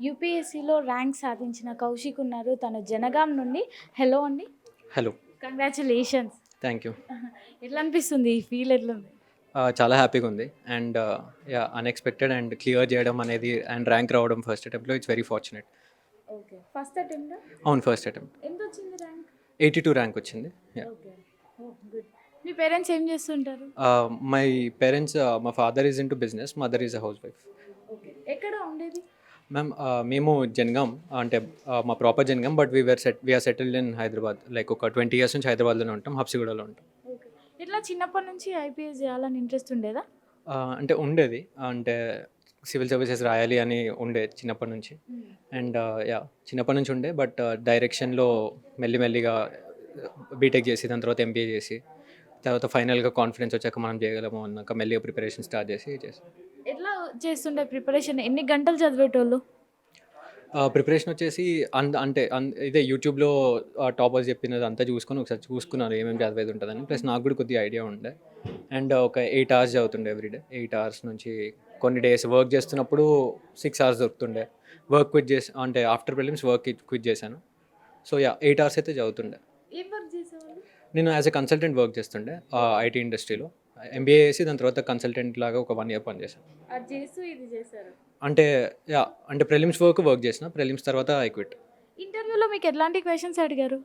యూపీఎస్సీలో rank సాధించిన కౌశిక్ ఉన్నారు. తను జనగాం నుండి. హలో అండి. హలో. కంగ్రాచులేషన్స్. Thank you. ఎట్లా అనిపిస్తుంది? ఈ ఫీల్ ఎట్లుంది? చాలా హ్యాపీగా ఉంది అండ్ అన్ఎక్స్పెక్టెడ్ అండ్ క్లియర్ చేయడం అనేది అండ్ ర్యాంక్ రావడం ఫస్ట్ అటెంప్ట్లో it's very fortunate. Okay, first attempt. అవును, ఫస్ట్ అటెంప్ట్. ఎంత వచ్చింది ర్యాంక్? 82 ర్యాంక్ వచ్చింది. Okay, good. మీ పేరెంట్స్ ఏం చేస్తుంటారు? మై పేరెంట్స్, మా father is into business, mother is a housewife. Okay, ఎక్కడ ఉండేది? మ్యామ్, మేము జనగాం అంటే మా proper Jangaon, but we are settled in Hyderabad. Like ఒక 20 years నుంచి హైదరాబాద్లోనే ఉంటాం, హబ్సిగూడలో ఉంటాం. ఓకే, ఇట్లా చిన్నప్పటి నుంచి ఐపీఎస్ చేయాలని ఇంట్రెస్ట్ ఉండేదా? అంటే ఉండేది, అంటే సివిల్ సర్వీసెస్ రాయాలి అని ఉండే చిన్నప్పటి నుంచి. అండ్ చిన్నప్పటి నుంచి ఉండే, బట్ డైరెక్షన్లో మెల్లిమెల్లిగా బీటెక్ చేసి దాని తర్వాత ఎంబీఏ చేసి తర్వాత ఫైనల్గా కాన్ఫిడెన్స్ వచ్చాక మనం చేయగలము అన్నాక మెల్లిగా ప్రిపరేషన్ స్టార్ట్ చేసి ఎట్లా చేస్తుండే ప్రిపరేషన్? ఎన్ని గంటలు చదివేటోళ్ళు? ప్రిపరేషన్ వచ్చేసి అంటే ఇదే యూట్యూబ్లో టాపర్స్ చెప్పినది అంతా చూసుకొని ఒకసారి చూసుకున్నాను ఏమేమి చదివేది ఉంటుందని. ప్లస్ నాకు కూడా కొద్దిగా ఐడియా ఉండే. అండ్ ఒక 8 hours చదువుతుండే ఎవ్రీడే. 8 hours నుంచి కొన్ని డేస్ వర్క్ చేస్తున్నప్పుడు 6 hours దొరుకుతుండే. వర్క్ క్విట్ చేసి అంటే ఆఫ్టర్ ప్రిలిమ్స్ వర్క్ క్విట్ చేశాను. సో 8 hours అయితే చదువుతుండే. ఏం వర్క్ చేసేవాళ్ళు? నేను యాజ్ ఎ కన్సల్టెంట్ వర్క్ చేస్తుండే ఐటీ ఇండస్ట్రీలో. ఎంబీఏ చేసి దాని తర్వాత కన్సల్టెంట్ లాగా ఒక 1 year పనిచేశాను. అది చేస్తూ ఇది చేశారు. అంటే ప్రిలిమ్స్ వర్క్ చేసిన. ప్రిలిమ్స్ తర్వాత ఐ క్విట్. ఇంటర్వ్యూలో మీకు ఎట్లాంటి క్వశ్చన్స్ అడిగారు?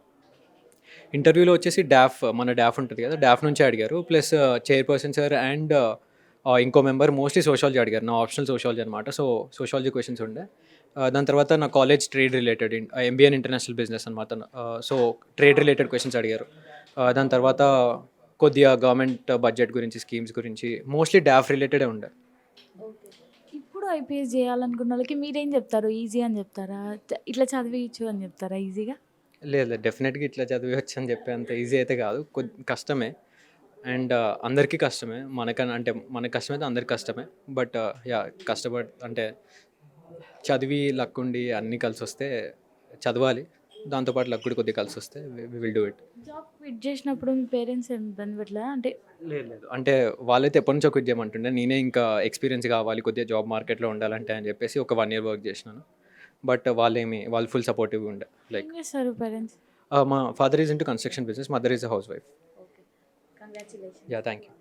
ఇంటర్వ్యూలో వచ్చేసి మన డాఫ్ ఉంటుంది కదా, డాఫ్ నుంచి అడిగారు. ప్లస్ చైర్పర్సన్ సార్ అండ్ ఇంకో మెంబర్ మోస్ట్లీ సోషాలజీ అడిగారు. నా ఆప్షనల్ సోషాలజీ అనమాట. సో సోషాలజీ క్వశ్చన్స్ ఉండే. దాని తర్వాత నా college trade related, MBA international business అనమాట. సో ట్రేడ్ రిలేటెడ్ క్వశ్చన్స్ అడిగారు. దాని తర్వాత కొద్దిగా గవర్నమెంట్ బడ్జెట్ గురించి, స్కీమ్స్ గురించి, మోస్ట్లీ డాఫ్ రిలేటెడే ఉండే. ఓకే, ఇప్పుడు ఐపీఎస్ చేయాలనుకున్న వాళ్ళకి మీరేం చెప్తారు? ఈజీ అని చెప్తారా? ఇట్లా చదివించు అని చెప్తారా ఈజీగా? లేదు, డెఫినెట్గా ఇట్లా చదివచ్చు అని చెప్పే అంత ఈజీ అయితే కాదు. కష్టమే. అండ్ అందరికీ కష్టమే. అంటే మనకి కష్టమైతే అందరికి కష్టమే. బట్ అంటే చదివి లక్ ఉండి అన్నీ కలిసి వస్తే చదవాలి. దాంతోపాటు లక్ కూడా కొద్దిగా కలిసి వస్తే we will do it. Job quit చేసినప్పుడు మీ పేరెంట్స్ ఏం ఇబ్బంది పెట్టలేదా? అంటే లేదు, అంటే వాళ్ళైతే ఎప్పటి నుంచో క్విట్ చేయమంటుండే. నేనే ఇంకా ఎక్స్పీరియన్స్ కావాలి కొద్దిగా జాబ్ మార్కెట్లో ఉండాలంటే అని చెప్పేసి ఒక 1 year వర్క్ చేసినాను. బట్ వాళ్ళు ఫుల్ సపోర్టివ్ ఉండే. లైక్ ఏం చేస్తారు పేరెంట్స్? మా father is into construction business, mother is a housewife. Okay, congratulation. Thank you.